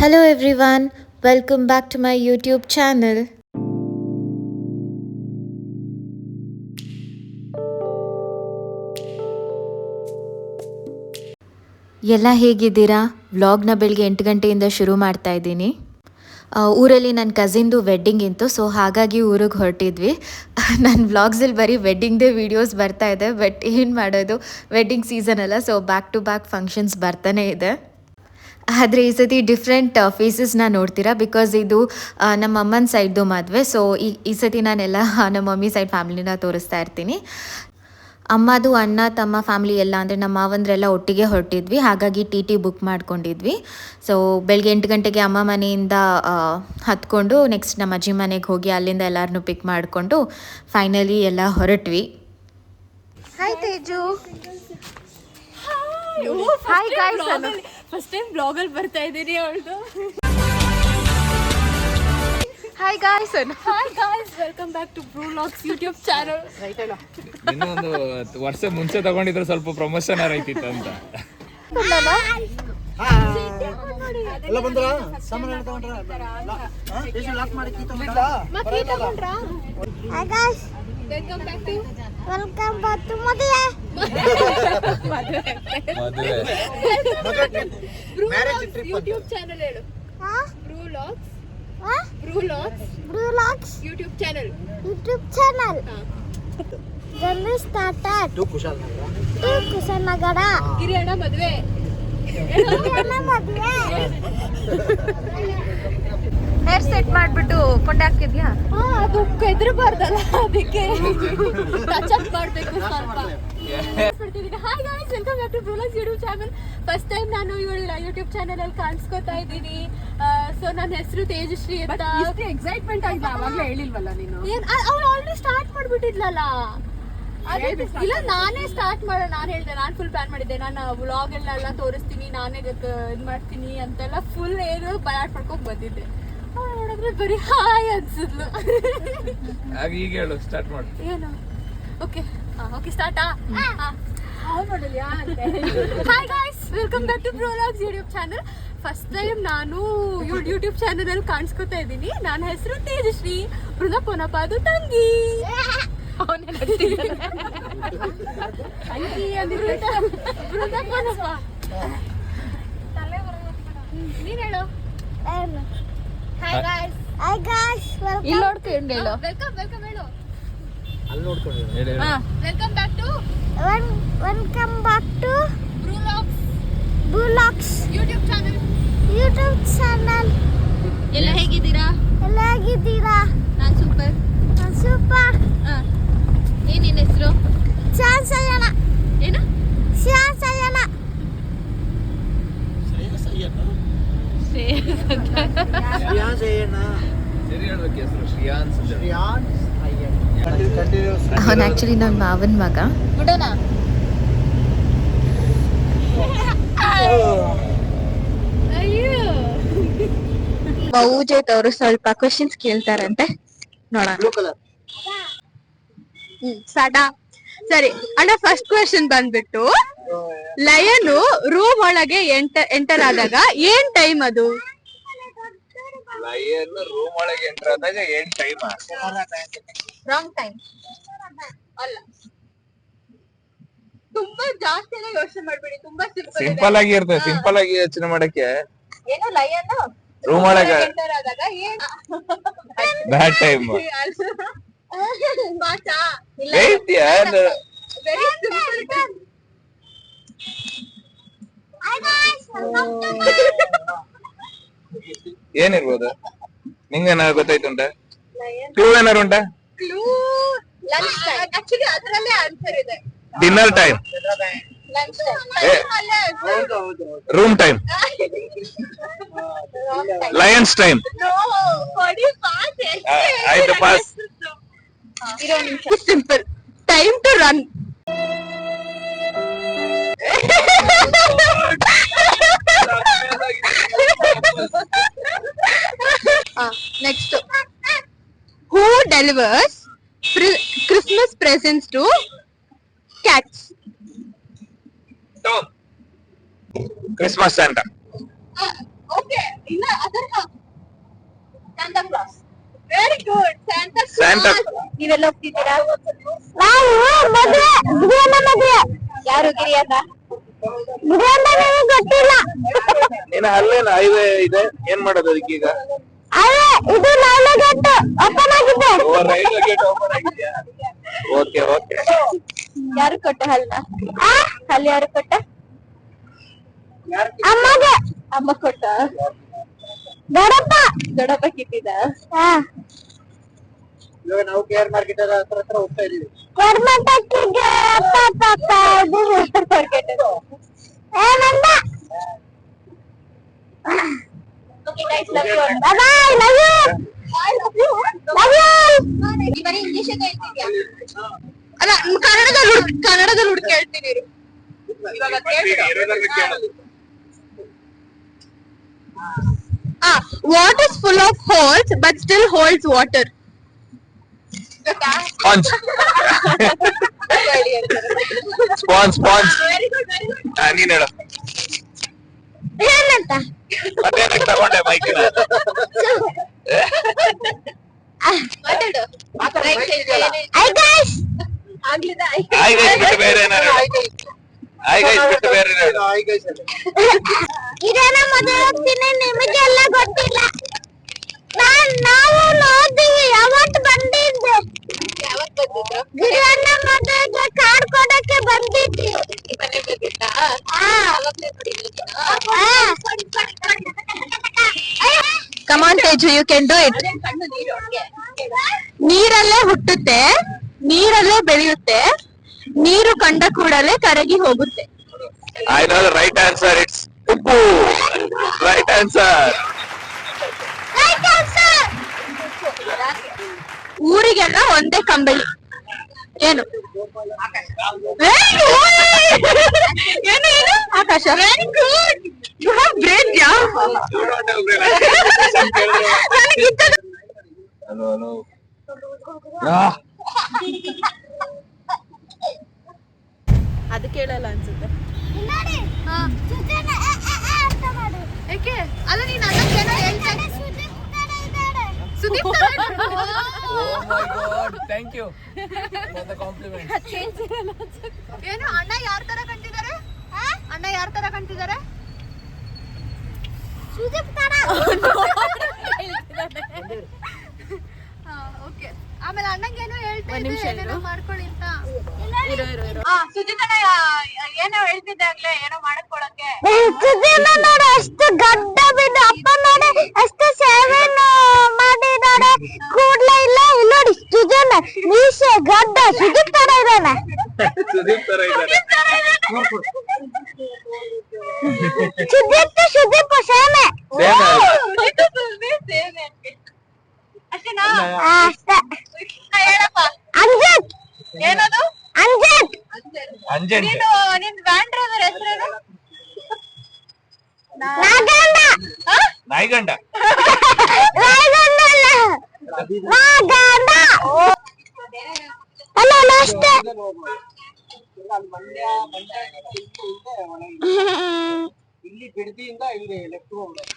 Hello everyone, welcome back to my YouTube channel. ಎಲ್ಲ ಹೇಗಿದ್ದೀರಾ? ವ್ಲಾಗ್ನ ಬೆಳಗ್ಗೆ 8 ಗಂಟೆಯಿಂದ ಶುರು ಮಾಡ್ತಾ ಇದ್ದೀನಿ. ಊರಲ್ಲಿ ನನ್ನ ಕಸಿನ್ದು ವೆಡ್ಡಿಂಗ್ ಇತ್ತು, ಸೊ ಹಾಗಾಗಿ ಊರಿಗೆ ಹೊರಟಿದ್ವಿ. ನನ್ನ ವ್ಲಾಗ್ಸಲ್ಲಿ ಬರೀ ವೆಡ್ಡಿಂಗ್ದೇ ವೀಡಿಯೋಸ್ ಬರ್ತಾ ಇದೆ, ಬಟ್ ಏನು ಮಾಡೋದು, ವೆಡ್ಡಿಂಗ್ ಸೀಸನ್ ಅಲ್ಲ, so back to back functions ಬರ್ತಾನೆ ಇದೆ. ಆದರೆ ಈ ಸತಿ ಡಿಫ್ರೆಂಟ್ ಫೇಸಸ್ನ ನೋಡ್ತೀರಾ, ಬಿಕಾಸ್ ಇದು ನಮ್ಮ ಅಮ್ಮನ ಸೈಡ್ದು ಮದುವೆ. ಸೊ ಈ ಸತಿ ನಾನೆಲ್ಲ ನಮ್ಮ ಮಮ್ಮಿ ಸೈಡ್ ಫ್ಯಾಮಿಲಿನ ತೋರಿಸ್ತಾ ಇರ್ತೀನಿ. ಅಮ್ಮದು ಅಣ್ಣ ತಮ್ಮ ಫ್ಯಾಮಿಲಿ ಎಲ್ಲ ಅಂದರೆ ನಮ್ಮ ಮಾವಂದ್ರೆಲ್ಲ ಒಟ್ಟಿಗೆ ಹೊರಟಿದ್ವಿ, ಹಾಗಾಗಿ ಟಿ ಬುಕ್ ಮಾಡ್ಕೊಂಡಿದ್ವಿ. ಸೊ ಬೆಳಗ್ಗೆ 8 ಗಂಟೆಗೆ ಅಮ್ಮ ಮನೆಯಿಂದ ಹತ್ಕೊಂಡು ನೆಕ್ಸ್ಟ್ ನಮ್ಮ ಅಜ್ಜಿ ಮನೆಗೆ ಹೋಗಿ ಅಲ್ಲಿಂದ ಎಲ್ಲರನ್ನೂ ಪಿಕ್ ಮಾಡಿಕೊಂಡು ಫೈನಲಿ ಎಲ್ಲ ಹೊರಟ್ವಿ. Hi Teju. Hi guys. First time ಬ್ಲಾಗಲ್ಲಿ ಬರ್ತಾ ಇದ್ದೀನಿ ಅವಳದು. Hi guys. Hi guys, welcome back to Bru vlogs YouTube channel. ಇನ್ನೊಂದು ವರ್ಷ ಮುಂಚೆ ತಗೊಂಡಿದ್ರೆ ಸ್ವಲ್ಪ ಪ್ರಮೋಷನ್ ಆರೈತಿತ್ತು ಅಂತ. ಎಲ್ಲ ಬಂದ್ರ ಸಾಮಾನು ತಗೊಂಡ್ರ ಲಾಕ್ ಮಾಡಿ ಕೀ ತಗೊಂಡ್ರ ವೆಲ್ಕಮ್ ಬ್ಯಾಕ್ ಟು ಮದುವೆ ಮ್ಯಾರೇಜ್ ಟ್ರಿಪ್ ಯೂಟ್ಯೂಬ್ ಚಾನಲ್ ಹೇಳು. ಬ್ರೂ ವ್ಲಾಗ್ಸ್ ಯೂಟ್ಯೂಬ್ ಚಾನಲ್. ಜಲ್ದಿ ಸ್ಟಾರ್ಟ್ ಟು ಕುಶಾಲನಗರ ಕಿರಿಯಣ್ಣ ಮದುವೆ. ಹೇರ್ ಸೆಟ್ ಮಾಡಿಬಿಟ್ಟು ಕೊಂಡೆ ಹಾಕಿದ್ಯಾ? ಅದು ಎದುರಬಾರ್ದಲ್ಲ, ಅದಕ್ಕೆ ಟಚ್ ಅಪ್ ಮಾಡಬೇಕು ಸ್ವಲ್ಪ. Hi guys, welcome back to Bru vlogs YouTube channel. First time ನಾನು ಇವಳ ಯೂಟ್ಯೂಬ್ ಚಾನಲ್ ಅಲ್ಲಿ ಕಾಣಿಸ್ಕೊತಾ ಇದ್ದೀನಿ. ಸೊ ನನ್ನ ಹೆಸರು ತೇಜಶ್ರೀ ಅಂತ. ಎಕ್ಸೈಟ್ಮೆಂಟ್ ಆಯ್ತಾ? ಅವಾಗಲೇ ಹೇಳಿಲ್ವಲ್ಲ ನೀನು? ಅವ್ಳು ಆಲ್ರೆಡಿ ಸ್ಟಾರ್ಟ್ ಮಾಡ್ಬಿಟ್ಟಿದ್ಲಲ್ಲ. ಇಲ್ಲ, ನಾನೇ ಸ್ಟಾರ್ಟ್ ಮಾಡೋಣ. ನಾನು ಹೇಳಿದೆ, ನಾನು ಫುಲ್ ಪ್ಲಾನ್ ಮಾಡಿದ್ದೆ, ನಾನು ವ್ಲಾಗ್ ಎಲ್ಲ ತೋರಿಸ್ತೀನಿ, ನಾನೇ ಇದು ಮಾಡ್ತೀನಿ ಅಂತೆಲ್ಲ ಫುಲ್ ಏನು ಬಯಾಟ್ ಮಾಡ್ಕೊಂಡ್ ಬಂದಿದ್ದೆ. ನೋಡಿದ್ರೆ ಬರೀ ಹಾಯ್ ಅನ್ಸಿದ್ಲು. ಈಗ ಹೇಳು, ಸ್ಟಾರ್ಟ್ ಮಾಡು. ಏನು? ಓಕೆ ಸ್ಟಾರ್ಟಾ? Hi guys, welcome back to Bru vlogs YouTube channel. First time ನಾನು ಯೂಟ್ಯೂಬ್ ಚಾನಲ್ ಅಲ್ಲಿ ಕಾಣಿಸ್ಕೊತಾ ಇದ್ದೀನಿ. ನನ್ನ ಹೆಸರು ತೇಜಶ್ರೀ, ಬೃಂದಪೊನಪಾದು ತಂಗಿ. ನೀನ್ ಹೇಳು. ಹಾಯ್ ಗಾಯ್ಸ್, ಇಲ್ಲಿ ನೋಡ್ಕೊಂಡು ಹೇಳು. ವೆಲ್ಕಮ್ ಹೇಳು. ಅಲ್ಲಿ ನೋಡ್ಕೊಂಡು welcome back to Bru vlogs YouTube channel. ಎಲ್ಲ ಹೇಗಿದ್ದೀರಾ? ನಾನು ಸೂಪರ್. ಏನೇನು ಹೆಸರು? ಏನು? ಸರಿ ಹೇಳ್ಬೇಕು ಹೆಸರು. ಶ್ರೀಯಾನ್ಸ್. ಅವನು ಆ್ಯಕ್ಚುಲಿ ನನ್ನ ಮಾವನ ಮಗ. ಬಿಡೋಣ. ಮೌಜೆತ್ ಅವರು ಸ್ವಲ್ಪ ಕ್ವಶನ್ಸ್ ಕೇಳ್ತಾರಂತೆ, ನೋಡೋಣ. ಬ್ಲೂ ಕಲರ್ ಸ್ಟಾರ್ಟಾ? ಸರಿ ಅಣ್ಣ, ಫಸ್ಟ್ ಕ್ವೆಶ್ಚನ್ ಬಂದ್ಬಿಟ್ಟು, ಲಯನ್ ರೂಮ್ ಒಳಗೆ ಎಂಟರ್ ಆದಾಗ ಏನ್ ಟೈಮ್ ಅದು? ಲಯನ್ ರೂಮ್ ಒಳಗೆ ಎಂಟರ್ ಆದಾಗ ಏನ್ ಟೈಮ್? ರಾಂಗ್ ಟೈಮ್ ಅಲ್ಲ. ತುಂಬಾ ಜಾಸ್ತಿ ಎಲ್ಲ ಯೋಚನೆ ಮಾಡ್ಬೇಡಿ, ತುಂಬಾ ಸಿಂಪಲ್ ಆಗಿ ಇರ್ತದೆ. ಸಿಂಪಲ್ ಆಗಿ ಯೋಚನೆ ಮಾಡಕ್ಕೆ ಏನು ಲಯನ್ ರೂಮ್ ಒಳಗೆ ಎಂಟರ್ ಆದಾಗ ಏನು ಬ್ಯಾಡ್ ಟೈಮ್. ಮಾತಾ ಇಲ್ಲ, ವೆರಿ ಸಿಂಪಲ್. ಏನಿರ್ಬೋದು? ನಿಂಗೇನಾದ್ರು ಗೊತ್ತಾಯ್ತುಂಟ? ಕ್ಲೂ ಏನಾರು ಉಂಟಾ? Clue lunch time. ಆಕ್ಚುಲಿ ಅದರಲ್ಲೇ ಆನ್ಸರ್ ಇದೆ. Dinner time, lunch room time, lions time. ಆಯ್ತು, pass. Simple. Time to run. Next, who delivers Christmas presents to cats? Christmas Santa. Okay, ಇನ್ನ class. Very good. Santa. ನೀವೆಲ್ಲ ಹೋಗ್ತಿದ್ದೀರಾ? ನಾವು ಮದುವೆ ಗಿರಿಯಣ್ಣ ಮದುವೆ. ಯಾರು ಗಿರಿಯಣ್ಣ? ಗಿರಿಯಣ್ಣ ನನಗೆ ಗೊತ್ತಿಲ್ಲ. ಏನ ಅಲ್ಲೇನ ಹೈವೇ ಇದೆ, ಏನ್ ಮಾಡೋದು ಅದಕ್ಕೆ ಈಗ? ಅದೇ ಇದು ರೈಲ್ವೆ ಗೇಟ್ ಓಪನ್ ಆಗಿದೆ. ರೈಲ್ವೆ ಗೇಟ್ ಓಪನ್ ಆಗಿದ್ಯಾ? Okay okay. ಯಾರು ಕೊಟ್ಟ ಹಲ್ನ? ಹಲ್ ಯಾರು ಕೊಟ್ಟ? ಅಮ್ಮಗೆ. ಅಮ್ಮ ಕೊಟ್ಟ. ದೊಡ್ಡಪ್ಪ. ದೊಡ್ಡಪ್ಪ ಕಿಟ್ಟಿದ. ಇವಾಗ ನಾವು ಕೇರ್ ಮಾರ್ಕೆಟ್ ಹತ್ರ ಹೋಗ್ತಾ ಇದೀವಿ. ಕರ್ನಾಟಕಕ್ಕೆ ಏನಂದ? Okay guys, love you all. Bye bye, love you. I love you. Love you. ನೀ ಬರೀ ಇಂಗ್ಲಿಷ್ ಹೇಳ್ತಿದ್ಯಾ? ಅಲ್ಲ ಕನ್ನಡದಲ್ಲಿ ಹುಡುಕಿ ಹೇಳ್ತೀನಿ ಇರು. ಇವಾಗ ಕೇಳು. What is full of holes but still holds water? Sponge. Sponge sponge. ನೀನ್ ಹೇಳು. ಏನಂತ? ಅದೇನಕ್ಕೆ ತಗೊಂಡೆ ಮೈಕಿನ? ಮಾತಾಡು. Hi guys. ಆಗ್ಲಿದ ಆಯ್ ಗೈಸ್ ಬಿಟ್ಟು ಬೇರೆ ಏನಾರು ಹೇಳು. ಆಯ್ ಗೈಸ್ ಬಿಟ್ಟು ಬೇರೆ ಏನಾರು ಹೇಳು. ಹಾಯ್ ಗೈಸ್ ಗಿರಿಯಣ್ಣ ಮದುವೆ ಹೋಗ್ತೀನಿ, ನಿಮಗೆಲ್ಲ ಗೊತ್ತಿಲ್ಲ. ನಾವು ನೋಡ್ತೀವಿ, ಯಾವತ್ತು ಬಂದಿದ್ದೆ. ಯಾವತ್ತು ಬಂದಿದ್ರು? ಗಿರಿಯಣ್ಣ ಮದುವೆಗೆ ಕಾರ್ಡ್ ಕೊಡಕ್ಕೆ ಬಂದಿದ್ದೆ. ಮನೆ ಬಂದಿತ್ತಾ? ಅವಾಗ್ಲೇ ನೋಡಿದ್ರಾ? Come on Teju, you can do it. ನೀರಲ್ಲೇ ಹುಟ್ಟುತ್ತೆ, ನೀರಲ್ಲೇ ಬೆಳೆಯುತ್ತೆ, ನೀರು ಕಂಡ ಕೂಡಲೇ ಕರಗಿ ಹೋಗುತ್ತೆ. I know the right answer. It's ಉಪ್ಪು. Right answer. Right answer. ಊರಿಗೆಲ್ಲ ಒಂದೇ ಕಂಬಳಿ. ಏನು? ಏನು ಏನು? ಆಕಾಶ. Very good. You have brain ಯಾ. Hello hello. ಅದು ಕೇಳಲ್ಲ ಅನ್ಸುತ್ತೆ. ನೋಡಿ. ಸುಜನ ಅಂತ ಮಾಡು. ಯಾಕೆ? ಅಲ್ಲ ನೀನ್ ಅದಕ್ಕೇನೋ ಹೇಳ್ತಾ Sudeep Oh my God, thank you for the compliment. ಏನು ಅಣ್ಣ ಯಾರ ತರ ಕಾಣ್ತಿದ್ದಾರೆ? ಅಣ್ಣ ಯಾರ ತರ ಕಾಣ್ತಿದ್ದಾರೆ? ಸುದೀಪ್ ತರ. ಓಕೆ. ಆಮೇಲೆ ಅಣ್ಣಂಗೇನೋ ಹೇಳ್ತಾ ಇದ್ದೆ, ಏನೇನೋ ಮಾಡ್ಕೊಳ್ಳಿ ಅಂತ. ಸುಜಿತನ ಏನೋ ಹೇಳ್ತಿದ್ದೆ ಆಗ್ಲೇ, ಏನೋ ಮಾಡಕೊಳ್ಳಕ್ಕೆ. ಸುಜನ ನೋಡು ಎಷ್ಟು ಗಡ್ಡ ಬಿದ್ದು, ಅಪ್ಪ ನೋಡಿ ಎಷ್ಟು ಸೇವೆಯನ್ನು ಮಾಡಿದ್ದಾರೆ. ಕೂಡ್ಲೇ ಇಲ್ಲ ಇಲ್ಲಿ ನೋಡಿ ಸುಜನ ಮೀಸೆ ಗಡ್ಡ ಸುದೀಪ್ ತರ ಇದ್ದಾನೆ. ಸುದೀಪ್ ತರ ಇದ್ದಾರೆ. ಸುದೀಪ್ ಸೇಮೆ. ಅಷ್ಟೇನಾ? ಅಷ್ಟೇ. ಹೇಳಪ್ಪ. ಅಂಜತ್. ಏನದು? ಅಂಜತ್. ಅಂಜಂಟ್. ನಿನ್ ವ್ಯಾನ್ ಡ್ರೈವರ್ ಹೆಸರೇನು? ನಾಗಣ್ಣ. ನಾಯಿಗಂಡ. ರಾಯಗಣ್ಣ ಅಲ್ಲ, ನಾಗಣ್ಣ. ಅಲ್ಲ ಅಲ್ಲ ಅಷ್ಟೇ. ಇಲ್ಲಿ ಬಿಡದಿಯಿಂದ ಇಲ್ಲಿ ಲೆಫ್ಟ್ ಹೋಗ್ಬೇಕು.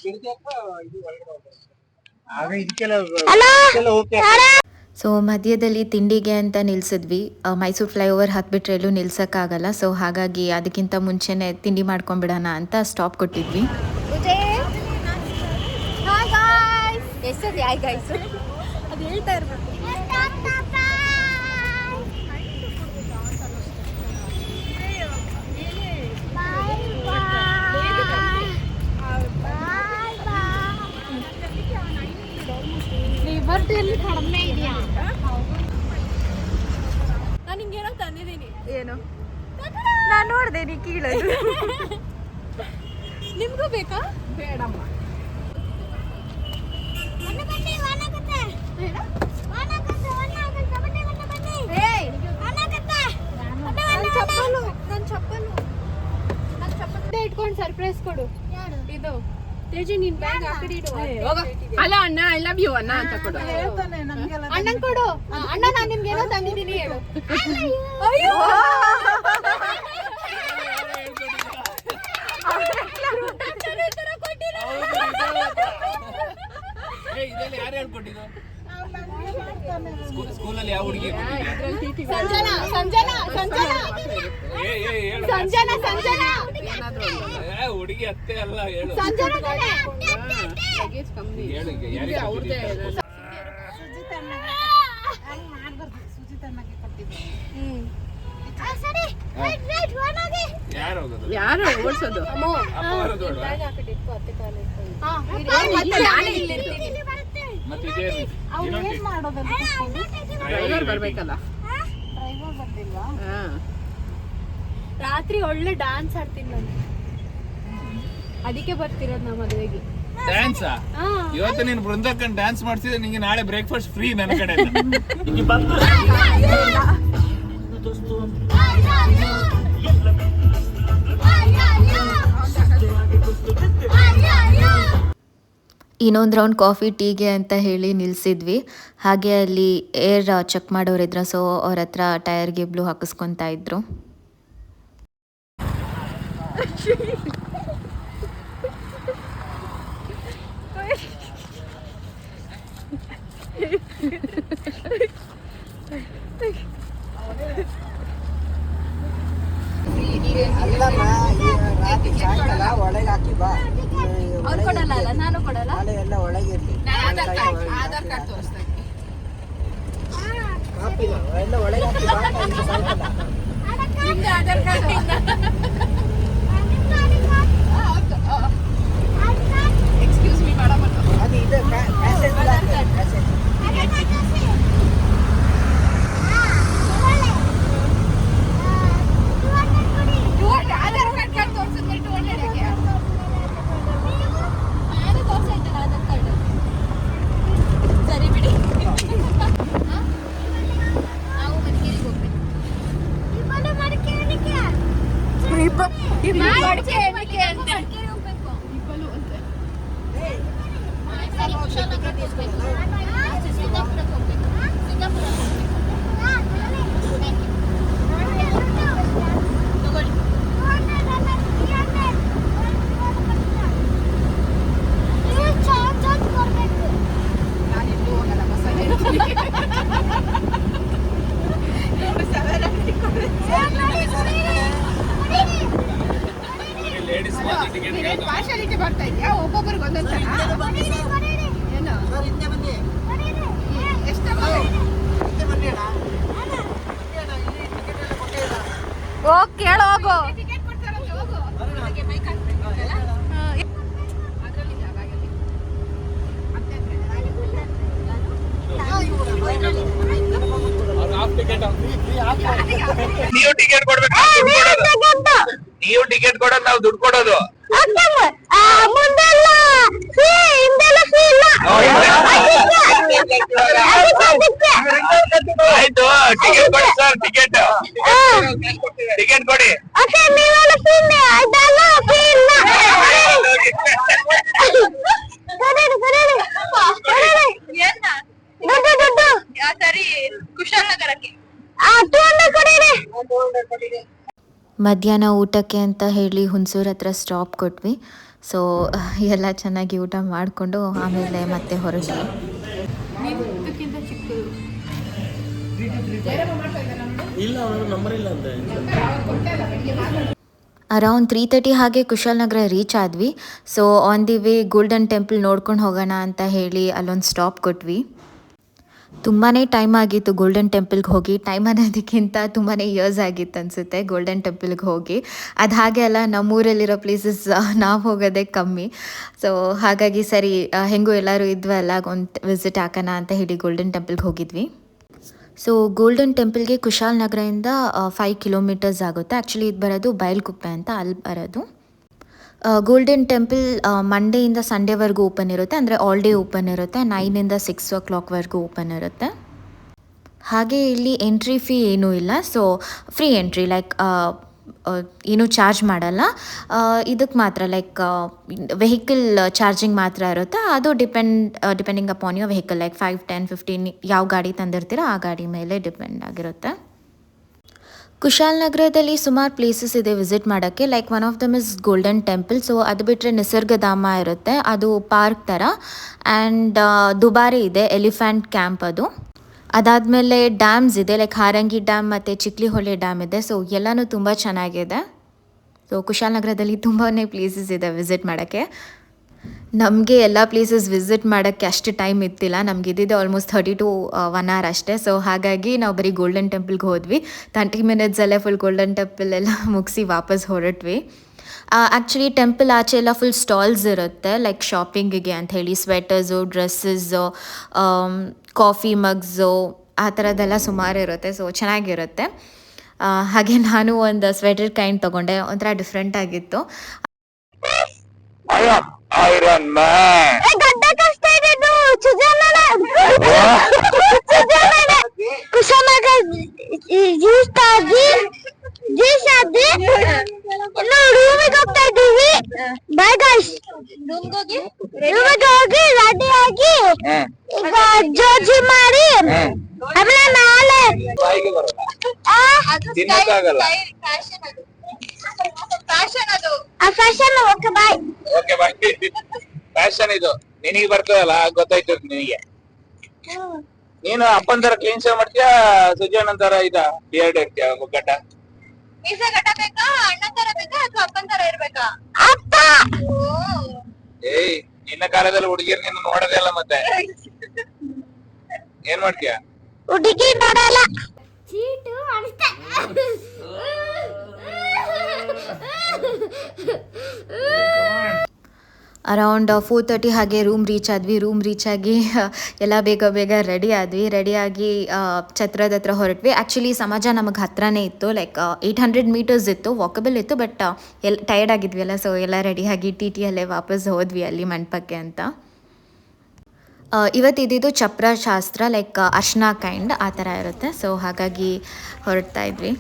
ಬಿಡದಿ ಹತ್ರ ಇದು ಒಳಗಡೆ ಹೋಗ್ಬೇಕು. ಆಗ ಇದಕ್ಕೆಲ್ಲ ಓಕೆ. ಸೊ ಮಧ್ಯದಲ್ಲಿ ತಿಂಡಿಗೆ ಅಂತ ನಿಲ್ಸಿದ್ವಿ. ಮೈಸೂರು ಫ್ಲೈಓವರ್ ಹತ್ಬಿಟ್ರೆ ಎಲ್ಲೂ ನಿಲ್ಸೋಕ್ಕಾಗಲ್ಲ. ಸೊ ಹಾಗಾಗಿ ಅದಕ್ಕಿಂತ ಮುಂಚೆನೇ ತಿಂಡಿ ಮಾಡ್ಕೊಂಡ್ಬಿಡೋಣ ಅಂತ ಸ್ಟಾಪ್ ಕೊಟ್ಟಿದ್ವಿ. Hi guys. ಎಷ್ಟೊತ್ತು ಹಾಯ್ ಗಾಯ್ಸ್? ಅದು ಹೇಳ್ತಾ ಇರ್ಬೇಕು. ಲಿಬರ್ಟಿಯಲ್ಲಿ ಕಡಿಮೆ ಇದೆಯಾ? ನಾನು ಹಿಂಗೇನೋ ತಂದಿದ್ದೀನಿ. ಏನು? ನಾನು ನೋಡ್ದೆ ನೀ ಕೀಳೋದು. ನಿಮ್ಗೂ ಬೇಕಾ? ಬೇಡಮ್ಮ. ಇಟ್ಕೊಂಡು ಸರ್ಪ್ರೈಸ್ ಕೊಡು. ಇದು ತೇಜು ನಿನ್ ಬ್ಯಾಗ್ ಆ ಕಡೆ ಇಡು. ಅಲ್ಲ ಅಣ್ಣ ಐ ಲವ್ ಯು ಅಣ್ಣ ಅಂತ ಕೊಡು. ಅಣ್ಣನ್ ಕೊಡು. ಅಣ್ಣ ನಾನು ನಿಮ್ಗೆ ಏನೋ ತಂದಿದ್ದೀನಿ ಹೇಳು. ಅಯ್ಯೋ ಹುಡುಗಿ ಸಂಜನಾ ಸಂಜನಾ ಸಂಜನಾ ಸಂಜನಾ ಸಂಜನಾ ಹುಡುಗಿ ಅತ್ತೆ ಅಲ್ಲ ಹೇಳು ಸಂಜನಾ ತಾನೆ? ಹೇಳು ಯಾರಿಗೆ ಯಾರು ಹೋಗೋದು ಯಾರು ಓಡಿಸೋದು? ಅಪ್ಪ ಬರೋದು ಬೇಡ್ವಾ? ಮತ್ತೆ ಇದೇನು ಡ್ರೈವರ್ ಬರ್ಬೇಕಲ್ಲ. ರಾತ್ರಿ ಒಳ್ಳೆ ಡ್ಯಾನ್ಸ್ ಆಡ್ತೀನಿ ನಾನು, ಅದಕ್ಕೆ ಬರ್ತಿರೋದು ನಮ್ಮ ಮದುವೆಗೆ. ಡ್ಯಾನ್ಸಾ? ಇವತ್ತು ನೀನು ಬೃಂದಕ್ಕನ್ ಡ್ಯಾನ್ಸ್ ಮಾಡ್ತಿದ್ದೆ, ನಿಂಗೆ ನಾಳೆ ಬ್ರೇಕ್ಫಾಸ್ಟ್ ಫ್ರೀ ನನ್ನ ಕಡೆ. ಇನ್ನೊಂದು ರೌಂಡ್ ಕಾಫಿ ಟೀಗೆ ಅಂತ ಹೇಳಿ ನಿಲ್ಲಿಸಿದ್ವಿ. ಹಾಗೆ ಅಲ್ಲಿ ಏರ್ ಚೆಕ್ ಮಾಡೋರಿದ್ರು, ಸೊ ಅವ್ರ ಹತ್ರ ಟೈರ್ಗೆ ಬ್ಲೂ ಹಾಕಿಸ್ಕೊತಾ ಇದ್ರು. ಅಲ್ಲಮ್ಮ, ರಾತ್ರಿ ಸಾಯಂಕಾಲ ಒಳಗೆ ಹಾಕಿ ಬಾ. ಅವ್ರು ಕೊಡಲ್ಲ ಅಲ್ಲ, ನಾನು ಕೊಡಲ್ಲ. ನಾಳೆ ಎಲ್ಲ ಒಳಗೆ ಇರ್ಲಿ. ಆಧಾರ್ ಕಾರ್ಡ್ ತೋರಿಸ್ತಾ ಇದ್ದೀನಿ. ಕಾಪಿ ಎಲ್ಲ ಒಳಗೆ ಹಾಕಿ ಬಾ. ನಾಳೆ ಸಾಯಂಕಾಲ ನಿಮ್ದು Aadhaar card excuse me madam. ಅದು ಇದೆ ಪ್ಯಾಸೆಂಜ್ ಪ್ಯಾಸೆಂಜ್. ಆಧಾರ್ ಕಾರ್ಡ್ ತೋರಿಸಿದ್ರೆ 200 ಯಾಕೆ? ನಾನು ತೋರ್ಸಾಯ್ತಲ್ಲ ಆಧಾರ್ ಕಾರ್ಡ್. ಸರಿ ಬಿಡಿ, ನಾವು ಮಡಿಕೇರಿಗೆ ಹೋಗ್ಬೇಕು. ಮಡಿಕೇರಿಗೆ ಹೋಗ್ಬೇಕು. ಸರಿ, ಕುಶಾಲನಗರಕ್ಕೆ ಹೋಗ್ಬೇಕು. ಸಿಂಗಾಪುರಕ್ಕೆ ಹೋಗ್ಬೇಕು. ಸಿಂಗಾಪುರಕ್ಕೆ ಹೋಗ್ಬೇಕು. ತಗೊಳ್ಳಿ. ನಾನಿಲ್ಲೂ ಹೋಗಲ್ಲ, ಬಸ್ಸಲ್ಲಿ ಇರ್ತೀನಿ. ಲೇಡೀಸ್ ಟಿಕೆಟ್ ಪಾರ್ಶಾಲಿಟಿ ಬರ್ತಾ ಇದೆಯಾ? ಒಬ್ಬೊಬ್ಬರಿಗೆ ಒಂದೊಂದು ಸಲ ಏನು ಎಷ್ಟು ಹೋಗ್ ಕೇಳು, ಹೋಗು. ಟಿಕೆಟ್ ಕೊಡ್ತಾರಂತೆ, ಹೋಗು. ನನಗೆ ಬೈಕ್ ಹಾಕ್ಬೇಕಲ್ಲ, ಅದರಲ್ಲಿ ಜಾಗ ಆಗಲಿ. ನೀವು ಟಿಕೆಟ್ ಕೊಡ್ಬೇಕು, ನೀವು ಟಿಕೆಟ್ ಕೊಡೋದು, ನಾವು ದುಡ್ಡು ಕೊಡೋದು. ಆಯ್ತು, ಟಿಕೆಟ್ ಕೊಡಿ ಸರ್, ಟಿಕೆಟ್ ಟಿಕೆಟ್ ಕೊಡಿ. ಸರಿ, ಕುಶಾಲನಗರಕ್ಕೆ. ಮಧ್ಯಾಹ್ನ ಊಟಕ್ಕೆ ಅಂತ ಹೇಳಿ ಹುಣಸೂರು ಹತ್ರ ಸ್ಟಾಪ್ ಕೊಟ್ವಿ. ಸೊ ಎಲ್ಲ ಚೆನ್ನಾಗಿ ಊಟ ಮಾಡಿಕೊಂಡು ಆಮೇಲೆ ಮತ್ತೆ ಹೊರಟ್ವಿ. ಅರೌಂಡ್ 3:30 ಹಾಗೆ ಕುಶಾಲನಗರ ರೀಚ್ ಆದ್ವಿ. So on the way golden temple ನೋಡ್ಕೊಂಡು ಹೋಗೋಣ ಅಂತ ಹೇಳಿ ಅಲ್ಲೊಂದು ಸ್ಟಾಪ್ ಕೊಟ್ವಿ. ತುಂಬಾ ಟೈಮ್ ಆಗಿತ್ತು ಗೋಲ್ಡನ್ ಟೆಂಪಲ್ಗೆ ಹೋಗಿ. ಟೈಮ್ ಅನ್ನೋದಕ್ಕಿಂತ ತುಂಬಾ ಇಯರ್ಸ್ ಆಗಿತ್ತು ಅನಿಸುತ್ತೆ ಗೋಲ್ಡನ್ ಟೆಂಪಲ್ಗೆ ಹೋಗಿ. ಅದು ಹಾಗೆ ಅಲ್ಲ, ನಮ್ಮೂರಲ್ಲಿರೋ ಪ್ಲೇಸಸ್ ನಾವು ಹೋಗೋದೇ ಕಮ್ಮಿ. ಸೊ ಹಾಗಾಗಿ ಸರಿ ಹೆಂಗೂ ಎಲ್ಲರೂ ಇದ್ವಲ್ಲ, ಒಂದು ವಿಸಿಟ್ ಹಾಕೋಣ ಅಂತ ಹೇಳಿ ಗೋಲ್ಡನ್ ಟೆಂಪಲ್ಗೆ ಹೋಗಿದ್ವಿ. ಸೊ ಗೋಲ್ಡನ್ ಟೆಂಪಲ್ಗೆ ಕುಶಾಲನಗರದಿಂದ 5 ಕಿಲೋಮೀಟರ್ಸ್ ಆಗುತ್ತೆ. ಆ್ಯಕ್ಚುಲಿ ಇದು ಬರೋದು ಬೈಲ್ಕುಪ್ಪೆ ಅಂತ, ಅಲ್ಲಿ ಬರೋದು. ಗೋಲ್ಡನ್ ಟೆಂಪಲ್ ಮಂಡೆಯಿಂದ ಸಂಡೇವರೆಗೂ ಓಪನ್ ಇರುತ್ತೆ, ಅಂದರೆ ಆಲ್ ಡೇ ಓಪನ್ ಇರುತ್ತೆ. 9ಇಂದ 6 o'clockವರೆಗೂ ಓಪನ್ ಇರುತ್ತೆ. ಹಾಗೆ ಇಲ್ಲಿ ಎಂಟ್ರಿ ಫೀ ಏನೂ ಇಲ್ಲ. ಸೊ ಫ್ರೀ ಎಂಟ್ರಿ, ಲೈಕ್ ಏನೂ ಚಾರ್ಜ್ ಮಾಡಲ್ಲ. ಇದಕ್ಕೆ ಮಾತ್ರ ಲೈಕ್ ವೆಹಿಕಲ್ ಚಾರ್ಜಿಂಗ್ ಮಾತ್ರ ಇರುತ್ತೆ. ಅದು depending upon your vehicle, like 5, 10, 15 ಯಾವ ಗಾಡಿ ತಂದಿರ್ತೀರೋ ಆ ಗಾಡಿ ಮೇಲೆ ಡಿಪೆಂಡ್ ಆಗಿರುತ್ತೆ. ಕುಶಾಲನಗರದಲ್ಲಿ ಸುಮಾರು ಪ್ಲೇಸಸ್ ಇದೆ ವಿಸಿಟ್ ಮಾಡೋಕ್ಕೆ. Like one of them is golden temple. So ಅದು ಬಿಟ್ಟರೆ ನಿಸರ್ಗಧಾಮ ಇರುತ್ತೆ, ಅದು ಪಾರ್ಕ್ ಥರ. ಆ್ಯಂಡ್ ದುಬಾರಿ ಇದೆ, ಎಲಿಫೆಂಟ್ ಕ್ಯಾಂಪ್ ಅದು. ಅದಾದಮೇಲೆ ಡ್ಯಾಮ್ಸ್ ಇದೆ, ಲೈಕ್ ಹಾರಂಗಿ ಡ್ಯಾಮ್ ಮತ್ತು ಚಿಕ್ಲಿಹೊಳೆ ಡ್ಯಾಮ್ ಇದೆ. ಸೊ ಎಲ್ಲನೂ ತುಂಬ ಚೆನ್ನಾಗಿದೆ. ಸೊ ಕುಶಾಲನಗರದಲ್ಲಿ ತುಂಬಾ ಪ್ಲೇಸಸ್ ಇದೆ ವಿಸಿಟ್ ಮಾಡೋಕ್ಕೆ. ನಮಗೆ ಎಲ್ಲ ಪ್ಲೇಸಸ್ ವಿಸಿಟ್ ಮಾಡೋಕ್ಕೆ ಅಷ್ಟು ಟೈಮ್ ಇತ್ತಿಲ್ಲ, ನಮ್ಗೆ ಇದ್ದಿದ್ದು ಆಲ್ಮೋಸ್ಟ್ 30 to 1 hour ಅಷ್ಟೇ. ಸೊ ಹಾಗಾಗಿ ನಾವು ಬರೀ ಗೋಲ್ಡನ್ ಟೆಂಪಲ್ಗೆ ಹೋದ್ವಿ. 30 ಮಿನಿಟ್ಸಲ್ಲೇ ಫುಲ್ ಗೋಲ್ಡನ್ ಟೆಂಪಲ್ ಎಲ್ಲ ಮುಗಿಸಿ ವಾಪಸ್ ಹೊರಟ್ವಿ. ಆ್ಯಕ್ಚುಲಿ ಟೆಂಪಲ್ ಆಚೆ ಎಲ್ಲ ಫುಲ್ ಸ್ಟಾಲ್ಸ್ ಇರುತ್ತೆ, ಲೈಕ್ ಶಾಪಿಂಗಿಗೆ ಅಂತ ಹೇಳಿ ಸ್ವೆಟರ್ಸು, ಡ್ರೆಸ್ಸಸ್ಸು, ಕಾಫಿ ಮಗ್ಸು, ಆ ಥರದ್ದೆಲ್ಲ ಸುಮಾರು ಇರುತ್ತೆ. ಸೊ ಚೆನ್ನಾಗಿರುತ್ತೆ. ಹಾಗೆ ನಾನು ಒಂದು ಸ್ವೆಟರ್ ಕೈಂಡ್ ತೊಗೊಂಡೆ, ಒಂಥರ ಡಿಫ್ರೆಂಟ್ ಆಗಿತ್ತು. ಗಡ್ಡ ಕಷ್ಟ ಇದೆ ಇದು ಕುಶಾಲನಗರ ಇನ್ನು ರೂಮಿಗೆ ಹೋಗ್ತಾ ಇದ್ದೀವಿ. ಬಾಯ್ ಗೈಸ್, ರೂಮಿಗೆ ಹೋಗಿ ರೆಡಿ ಆಗಿ ಈಗ ಜೋಜಿ ಮಾಡಿ ಆಮೇಲೆ ನಾಳೆ fashion. Okay bye. Okay bye. Fashion ಇದು ನಿನಗೆ ಬರ್ತದಲ್ಲ, ಗೊತ್ತಾಯ್ತು ನಿನಗೆ. ನೀನು ಅಪ್ಪನ ತರ ಕ್ಲೀನ್ ಶೇವ್ ಮಾಡ್ತೀಯಾ, ಸುಜನ್ ಅಂತಾರ ಇದ ಬಿಯರ್ಡ್ ಇರ್ತೀಯ ಗಡ್ಡ? ಮೀಸೆ ಕಟ್ಟಬೇಕಾ, ಅಣ್ಣ ತರ ಬೇಕಾ ಅಥವಾ ಅಪ್ಪನ ತರ ಇರ್ಬೇಕಾ? ಅಪ್ಪ ಏಯ್, ನಿನ್ನ ಕಾಲದಲ್ಲಿ ಹುಡುಗಿರ್ ನಿನ್ನ ನೋಡೋದೇ ಅಲ್ಲ, ಮತ್ತೆ ಏನ್ ಮಾಡ್ತೀಯ? ಹುಡುಗಿ ನೋಡಲ್ಲ. ಅರೌಂಡ್ 4:30 ಹಾಗೆ ರೂಮ್ ರೀಚ್ ಆದ್ವಿ. ರೂಮ್ ರೀಚ್ ಆಗಿ ಎಲ್ಲ ಬೇಗ ಬೇಗ ರೆಡಿಯಾಗಿ ಛತ್ರದ ಹತ್ರ ಹೊರಟ್ವಿ. ಆ್ಯಕ್ಚುಲಿ ಸಮಾಜ ನಮಗೆ ಹತ್ರನೇ ಇತ್ತು, ಲೈಕ್ 800 meters ಇತ್ತು, ವಾಕಬಲ್ ಇತ್ತು. ಬಟ್ ಟಯರ್ಡ್ ಆಗಿದ್ವಿ ಅಲ್ಲ, ಸೊ ಎಲ್ಲ ರೆಡಿಯಾಗಿ TTಯಲ್ಲೇ ವಾಪಸ್ ಹೋದ್ವಿ ಅಲ್ಲಿ ಮಂಟಪಕ್ಕೆ ಅಂತ. ಇವತ್ತಿದ್ದು ಚಪ್ರ ಶಾಸ್ತ್ರ, ಲೈಕ್ ಅರ್ಶನ ಕೈಂಡ್ ಆ ಥರ ಇರುತ್ತೆ. ಸೊ ಹಾಗಾಗಿ ಹೊರಡ್ತಾ ಇದ್ವಿ.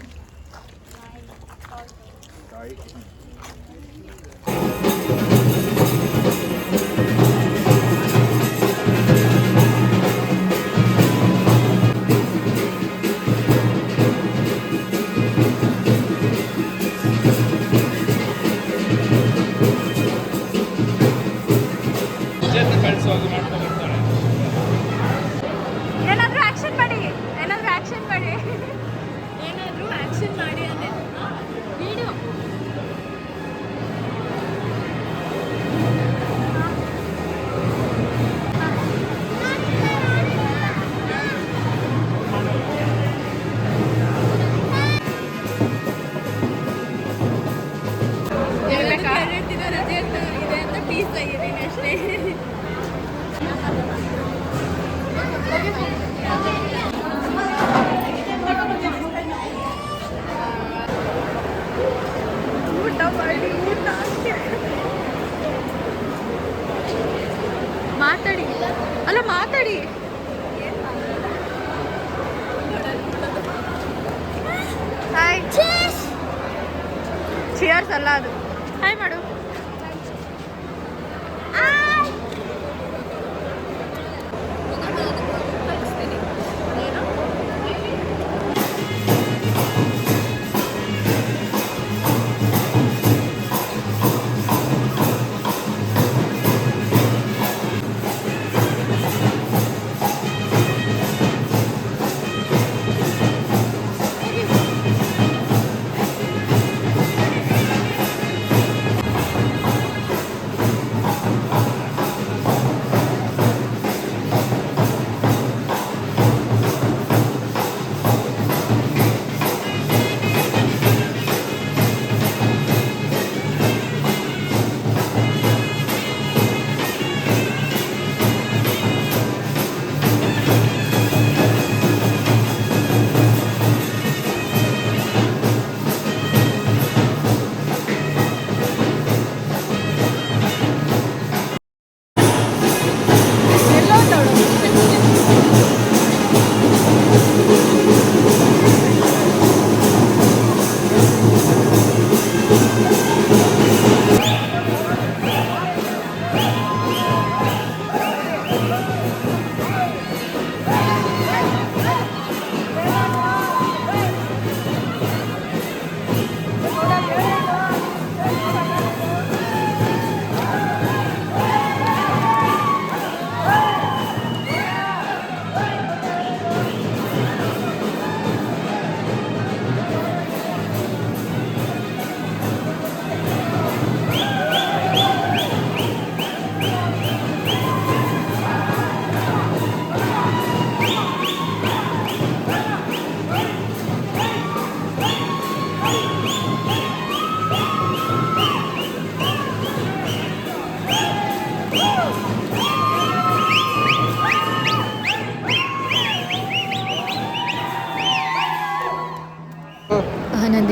ಏನಾದ್ರೂ ಆಕ್ಷನ್ ಮಾಡಿ ಅಂದೆ ವಿಡಿಯೋ. ರಜೆ ಇದೆ ಅಂತ ಪೀಸ್ ಆಗಿದ್ದೀನಿ ಅಷ್ಟೇ. ಮಾತಾಡಿ. ಹಾಯ್. ಚಿಯರ್ಸ್ ಅಲ್ಲ ಅದು. ಹಾಯ್ ಮಾಡು.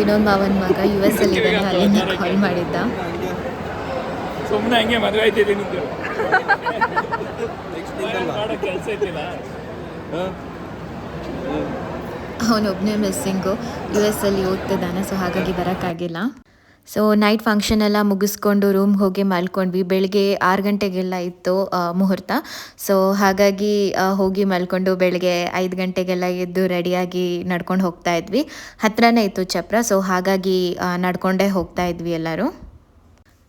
ವಿನೋದ್ ಮಾವನ ಮಗ US ಅಲ್ಲಿ ಇದ್ದಾನೆ, ಅಲ್ಲಿಂದ ಕಾಲ್ ಮಾಡಿದ್ದ. ಸುಮ್ಮನೆ ಹಂಗೆ ಮದುವೆ ಆಯ್ತಿದೆ ನಿಂದು ಕೆಲಸ ಐತಿಲ್ಲ. ಅವನೊಬ್ಬನೇ ಮಿಸ್ಸಿಂಗು, US ಅಲ್ಲಿ ಓದ್ತಿದ್ದಾನೆ, ಸೊ ಹಾಗಾಗಿ ಬರೋಕ್ಕಾಗಿಲ್ಲ. ಸೊ ನೈಟ್ ಫಂಕ್ಷನ್ ಎಲ್ಲ ಮುಗಿಸ್ಕೊಂಡು ರೂಮ್ಗೆ ಹೋಗಿ ಮಲ್ಕೊಂಡ್ವಿ. ಬೆಳಗ್ಗೆ 6 ಗಂಟೆಗೆಲ್ಲ ಇತ್ತು ಮುಹೂರ್ತ. ಸೊ ಹಾಗಾಗಿ ಹೋಗಿ ಮಲ್ಕೊಂಡು ಬೆಳಗ್ಗೆ 5 ಗಂಟೆಗೆಲ್ಲ ಎದ್ದು ರೆಡಿಯಾಗಿ ನಡ್ಕೊಂಡು ಹೋಗ್ತಾ ಇದ್ವಿ. ಹತ್ರನೇ ಇತ್ತು ಚಪ್ರ, ಸೊ ಹಾಗಾಗಿ ನಡ್ಕೊಂಡೇ ಹೋಗ್ತಾ ಇದ್ವಿ ಎಲ್ಲರೂ.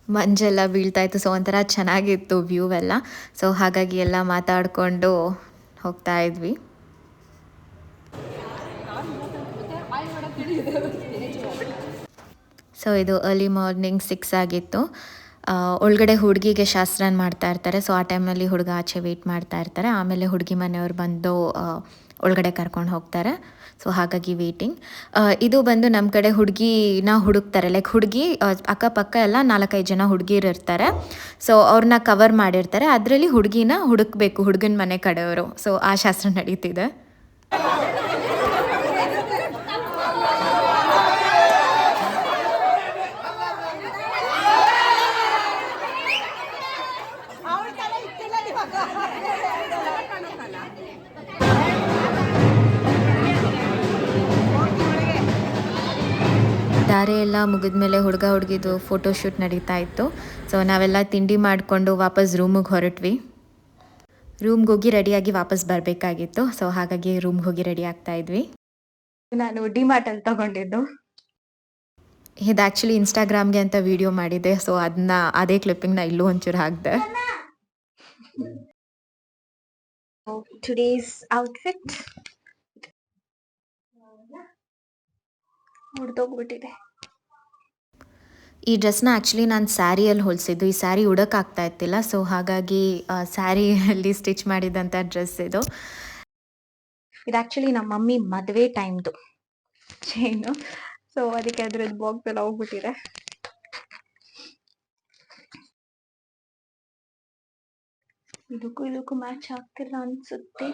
ಮಂಜೆಲ್ಲ ಬೀಳ್ತಾ ಇತ್ತು, ಸೊ ಒಂಥರ ಚೆನ್ನಾಗಿತ್ತು ವ್ಯೂ ಎಲ್ಲ. ಸೊ ಹಾಗಾಗಿ ಎಲ್ಲ ಮಾತಾಡಿಕೊಂಡು ಹೋಗ್ತಾ ಇದ್ವಿ. ಸೊ ಇದು ಅರ್ಲಿ ಮಾರ್ನಿಂಗ್ 6 ಆಗಿತ್ತು. ಒಳಗಡೆ ಹುಡುಗಿಗೆ ಶಾಸ್ತ್ರನ ಮಾಡ್ತಾ ಇರ್ತಾರೆ. ಸೊ ಆ ಟೈಮಲ್ಲಿ ಹುಡುಗ ಆಚೆ ವೆಯ್ಟ್ ಮಾಡ್ತಾ ಇರ್ತಾರೆ. ಆಮೇಲೆ ಹುಡುಗಿ ಮನೆಯವ್ರು ಬಂದು ಒಳಗಡೆ ಕರ್ಕೊಂಡು ಹೋಗ್ತಾರೆ. ಸೊ ಹಾಗಾಗಿ ವೇಟಿಂಗ್. ಇದು ಬಂದು ನಮ್ಮ ಕಡೆ ಹುಡುಗಿನ ಹುಡುಕ್ತಾರೆ. ಲೈಕ್ ಹುಡುಗಿ ಅಕ್ಕಪಕ್ಕ ಎಲ್ಲ 4-5 ಜನ ಹುಡುಗಿರು ಇರ್ತಾರೆ. ಸೊ ಅವ್ರನ್ನ ಕವರ್ ಮಾಡಿರ್ತಾರೆ. ಅದರಲ್ಲಿ ಹುಡುಗಿನ ಹುಡುಕಬೇಕು ಹುಡುಗನ ಮನೆ ಕಡೆಯವರು. ಸೊ ಆ ಶಾಸ್ತ್ರ ನಡೀತಿದೆ. ದಾರೆ ಎಲ್ಲ ಮುಗಿದ್ಮೇಲೆ ಹುಡುಗ ಹುಡುಗಿದು ಫೋಟೋಶೂಟ್ ನಡೀತಾ ಇತ್ತು. ಸೊ ನಾವೆಲ್ಲ ತಿಂಡಿ ಮಾಡಿಕೊಂಡು ವಾಪಸ್ ರೂಮಿಗೆ ಹೊರಟ್ವಿ. ರೂಮ್ಗೆ ಹೋಗಿ ರೆಡಿಯಾಗಿ ವಾಪಸ್ ಬರಬೇಕಾಗಿತ್ತು. ಸೊ ಹಾಗಾಗಿ ರೂಮ್ಗೆ ಹೋಗಿ ರೆಡಿ ಆಗ್ತಾ ಇದ್ವಿ. ನಾನು ಡಿಮಾರ್ಟಲ್ಲಿ ತೊಗೊಂಡಿದ್ದು ಇದು ಆ್ಯಕ್ಚುಲಿ ಇನ್ಸ್ಟಾಗ್ರಾಮ್ಗೆ ಅಂತ ವಿಡಿಯೋ ಮಾಡಿದ್ದೆ. ಸೊ ಅದೇ ಕ್ಲಿಪ್ಪಿಂಗ್ನ ಇಲ್ಲೂ ಒಂಚೂರು ಹಾಕಿದೆ. ಟುಡೇಸ್ ಔಟ್ಫಿಟ್ ಮುಡ್ದೋಗ್ಬಿಟ್ಟಿದೆ. ಈ ಡ್ರೆಸ್ನ ಆ್ಯಕ್ಚುಲಿ ನಾನು ಸ್ಯಾರಿಯಲ್ಲಿ ಹೊಲಿಸಿದ್ದು. ಈ ಸ್ಯಾರಿ ಉಡೋಕ್ಕಾಗ್ತಾ ಇತ್ತಿಲ್ಲ. ಸೊ ಹಾಗಾಗಿ ಸ್ಯಾರಿಯಲ್ಲಿ ಸ್ಟಿಚ್ ಮಾಡಿದಂಥ ಡ್ರೆಸ್ ಇದು. ಆ್ಯಕ್ಚುಲಿ ನಮ್ಮ ಮಮ್ಮಿ ಮದುವೆ ಟೈಮ್ದು ಚೈನು. ಸೊ ಅದಕ್ಕೆ ಅದ್ರದ್ದು ಬಾಕ್ಸ್ ಎಲ್ಲ ಹೋಗ್ಬಿಟ್ಟಿದೆ. ಇದಕ್ಕೂ ಮ್ಯಾಚ್ ಆಗ್ತಿಲ್ಲ ಅನ್ಸುತ್ತೆ.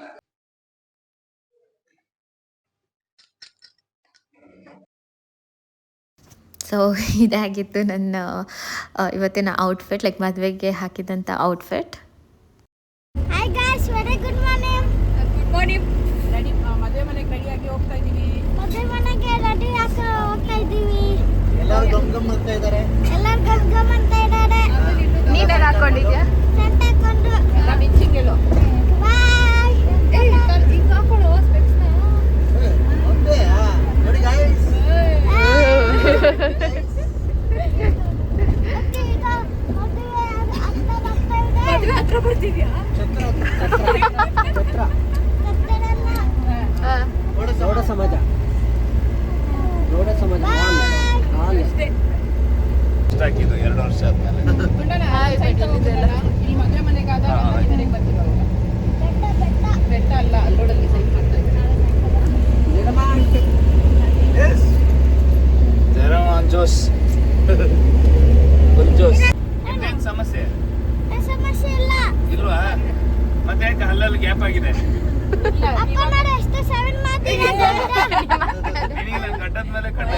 ಸೊ ಇದಾಗಿತ್ತು ನನ್ನ ಇವತ್ತಿನ ಔಟ್ಫಿಟ್, ಲೈಕ್ ಮದುವೆಗೆ ಹಾಕಿದಂಥ outfit. Hi guys, very good morning. Good morning. Ready ಮದುವೆ ಮನೆಗೆ ರೆಡಿಯಾಗಿ ಹೋಗ್ತಾ ಇದ್ದೀವಿ. ಮದುವೆ ಮನೆಗೆ ರೆಡಿ ಆಗಿ ಹೋಗ್ತಾ ಇದ್ದೀವಿ. ಎಲ್ಲರೂ ಗಮ್ ಗಮ್ ಅಂತ ಇದ್ದಾರೆ. ಎಲ್ಲರೂ ಗಮ್ ಗಮ್ ಅಂತ ಇದ್ದಾರೆ. ನೀನೇನು ಹಾಕೊಂಡಿದ್ಯಾ? ಸೆಂಟ್ ಹಾಕೊಂಡು ಎಲ್ಲ ಮಿಕ್ಸಿಂಗ್ ಹೇಳು. ಬಾಯ್. ಈಗ ಹಾಕೊಳ್ಳೋ ಸ್ಪೆಕ್ಸ್ನ. ಒಂದೇ ನೋಡಿ ಗಾಯ್ಸ್. ಓಕೆ, ಈಗ ಮದುವೆ ಹತ್ರ ಬರ್ತಿದ್ಯಾ? ಗೌಡ ಸಮಾಜ ಹಾಕಿದ್ದು 2 ವರ್ಷ ಆದ್ಮೇಲೆ ಇಲ್ಲಿ ಮದುವೆ ಮನೆಗಾದ ಮನೆಗೆ ಬರ್ತೀವಿ. ಬೆಟ್ಟ ಅಲ್ಲ, ಅಲ್ಲೋಡಲ್ಲಿ ಸೈನ್ ಮಾಡ್ತಾ ಇದ್ದಾರೆ. ಜೋಸ್ ಸಮಸ್ಯೆ ಸಮಸ್ಯೆ ಇಲ್ಲ. ಇಲ್ವಾ? ಮತ್ತೆ ಯಾಕೆ ಹಲ್ಲಲ್ಲಿ ಗ್ಯಾಪ್ ಆಗಿದೆ? ಅಪ್ಪ ನೋಡಿ ಎಷ್ಟು 7 ನಿನಗೆ ನಾನು ಕಟ್ಟದ ಮೇಲೆ ಕಟ್ಟ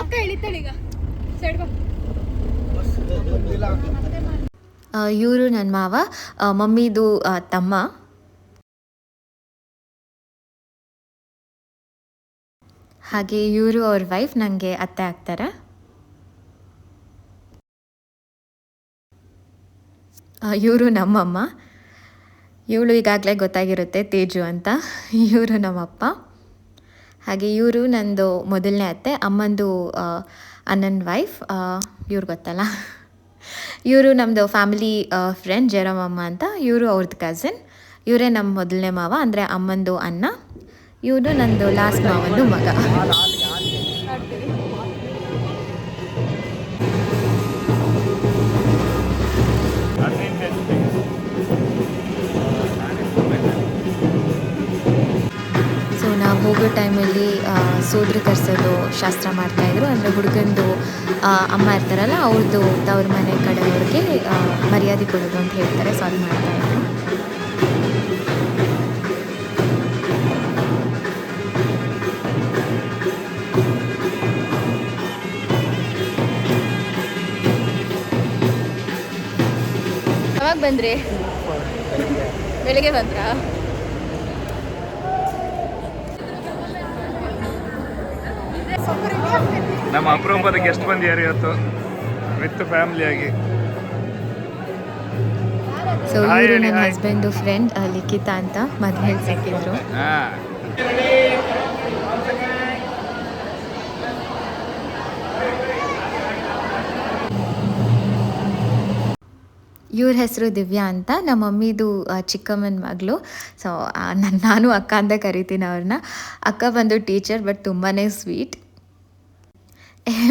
ಅಕ್ಕ ಇಳಿತಾಳೆ ಈಗ. ಸೈಡ್ ಬಾ. ಇವರು ನನ್ನ ಮಾವ, ಮಮ್ಮಿದು ತಮ್ಮ. ಹಾಗೆ ಇವರು ಅವ್ರ ವೈಫ್, ನನಗೆ ಅತ್ತೆ ಆಗ್ತಾರೆ. ಇವರು ನಮ್ಮಮ್ಮ. ಇವಳು ಈಗಾಗಲೇ ಗೊತ್ತಾಗಿರುತ್ತೆ, ತೇಜು ಅಂತ. ಇವರು ನಮ್ಮಪ್ಪ. ಹಾಗೆ ಇವರು ನಂದು ಮೊದಲನೇ ಅತ್ತೆ, ಅಮ್ಮಂದು ಅಣ್ಣನ ವೈಫ್. ಇವ್ರು ಗೊತ್ತಲ್ಲ, ಇವರು ನಮ್ಮದು ಫ್ಯಾಮಿಲಿ ಫ್ರೆಂಡ್ ಜಯರಾಮಮ್ಮ ಅಂತ. ಇವರು ಅವ್ರದ್ದು ಕಸಿನ್. ಇವರೇ ನಮ್ಮ ಮೊದಲನೇ ಮಾವ, ಅಂದರೆ ಅಮ್ಮಂದು ಅಣ್ಣ. ಇವನು ನಂದು ಲಾಸ್ಟ್ ಮಾವಂದು ಮಗ. ಸೊ ನಾವು ಹೋಗೋ ಟೈಮಲ್ಲಿ ಸೋದ್ರ ಕರೆಸೋದು ಶಾಸ್ತ್ರ ಮಾಡ್ತಾಯಿದ್ರು. ಅಂದರೆ ಹುಡುಗಂದು ಅಮ್ಮ ಇರ್ತಾರಲ್ಲ, ಅವ್ರದ್ದು ತವ್ರ ಮನೆ ಕಡೆಯವ್ರಿಗೆ ಮರ್ಯಾದೆ ಕೊಡೋದು ಅಂತ ಹೇಳ್ತಾರೆ. ಸೊ ಅದು ಮಾಡ್ತಾಯಿದ್ರು. ಯಾವಾಗ ಬಂದ್ರಿ? ಬೆಳಿಗ್ಗೆ ಬಂದ್ರಾ? ನಮ್ಮ ಅಪರೂಪದ ಗೆಸ್ಟ್ ಬಂದಿದ್ದಾರೆ ಇವತ್ತು ವಿತ್ ಫ್ಯಾಮಿಲಿಯಾಗಿ. ಸೊ ಇವರು ನನ್ನ ಹಸ್ಬೆಂಡು ಫ್ರೆಂಡ್ ಲಿಖಿತಾ ಅಂತ ಮದುವೆಯಲ್ಲಿ ಸಿಕ್ಕಿದ್ರು. ಇವ್ರ ಹೆಸರು ದಿವ್ಯಾ ಅಂತ, ನಮ್ಮ ಮಮ್ಮಿದು ಚಿಕ್ಕಮ್ಮನ ಮಗಳು. ಸೊ ನಾನು ಅಕ್ಕ ಅಂತ ಕರಿತೀನಿ ಅವ್ರನ್ನ. ಅಕ್ಕ ಬಂದು ಟೀಚರ್, ಬಟ್ ತುಂಬಾ ಸ್ವೀಟ್.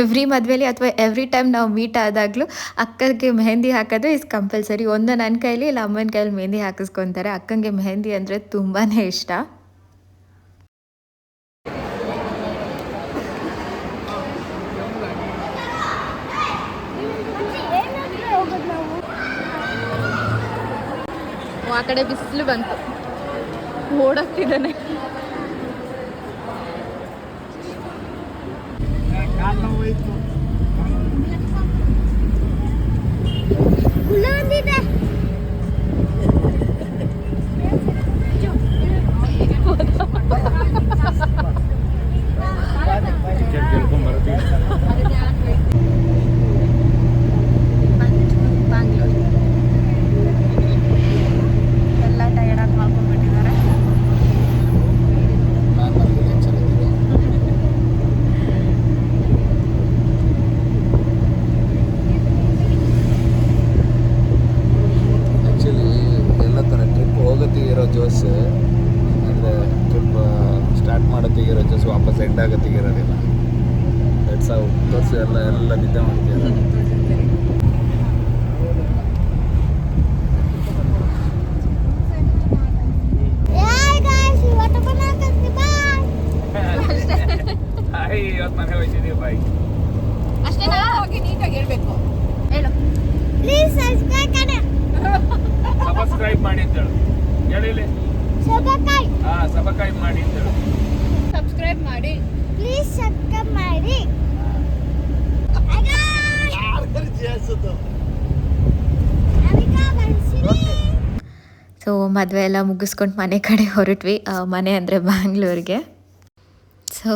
ಎವ್ರಿ ಮದುವೆಲಿ ಅಥವಾ ಎವ್ರಿ ಟೈಮ್ ನಾವು ಮೀಟ್ ಆದಾಗಲೂ ಅಕ್ಕಗೆ ಮೆಹಂದಿ ಹಾಕೋದು ಇಸ್ ಕಂಪಲ್ಸರಿ. ಒಂದು ನನ್ನ ಕೈಲಿ ಇಲ್ಲ ಅಮ್ಮನ ಕೈಲಿ ಮೆಹಂದಿ ಹಾಕಿಸ್ಕೊತಾರೆ. ಅಕ್ಕಂಗೆ ಮೆಹಂದಿ ಅಂದರೆ ತುಂಬಾ ಇಷ್ಟ. ಆ ಕಡೆ ಬಿಸಿಲು ಬಂತು, ಓಡಾಡ್ತಿದ್ದಾನೆ. ಎಲ್ಲ ಟಯರ್ಡಾಗಿ ಮಾಡ್ಕೊಂಡ್ಬಿಟ್ಟಿದ್ದಾರೆ. ಆ್ಯಕ್ಚುಲಿ ಎಲ್ಲ ಥರ ಟ್ರಿಪ್ ಹೋಗೋತ್ತಿಗಿರೋ ಜೋಸ್ ಅಂದರೆ ಟ್ರಿಪ್ ಸ್ಟಾರ್ಟ್ ಮಾಡೋತ್ತಿಗಿರೋ ಜೋಸ್ ವಾಪಸ್ ಎಂಡ್ ಆಗೋತ್ತಿಗಿರೋದಿಲ್ಲ. ದಟ್ಸ್ ಹೌ ತೋರಿಸಿ ಎಲ್ಲ ನಿದ್ದೆ ಮಾಡ್ತೀರ. ಇವತ್ತು ಮನೆ ಹೋಯ್ತಿದ್ದೀವಿ ಬಾಯ್. ಅಷ್ಟೇನಾ? ಹೋಗಿ ನೀಟಾಗಿ ಹೇಳ್ಬೇಕು. ಹೇಳು. ಸಬ್ಸ್ಕ್ರೈಬ್ ಮಾಡಿ ಅಂತೇಳು. ಹೇಳಿಲಿ ಸಬ್ಸ್ಕ್ರೈಬ್ ಮಾಡಿ ಅಂತೇಳು. ಸಬ್ಸ್ಕ್ರೈಬ್ ಮಾಡಿ. ಪ್ಲೀಸ್ ಸಬ್ಸ್ಕ್ರೈಬ್ ಮಾಡಿ. ಸೊ ಮದುವೆ ಎಲ್ಲ ಮುಗಿಸ್ಕೊಂಡು ಮನೆ ಕಡೆ ಹೊರಟ್ವಿ. ಮನೆ ಅಂದರೆ ಬ್ಯಾಂಗ್ಳೂರಿಗೆ. ಸೊ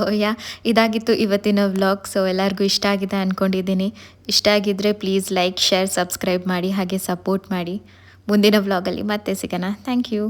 ಇದಾಗಿತ್ತು ಇವತ್ತಿನ ವ್ಲಾಗ್. ಸೊ ಎಲ್ಲರಿಗೂ ಇಷ್ಟ ಆಗಿದೆ ಅಂದ್ಕೊಂಡಿದ್ದೀನಿ. ಇಷ್ಟ ಆಗಿದ್ದರೆ ಪ್ಲೀಸ್ ಲೈಕ್, ಶೇರ್, ಸಬ್ಸ್ಕ್ರೈಬ್ ಮಾಡಿ, ಹಾಗೆ ಸಪೋರ್ಟ್ ಮಾಡಿ. ಮುಂದಿನ ವ್ಲಾಗಲ್ಲಿ ಮತ್ತೆ ಸಿಗೋಣ. Thank you.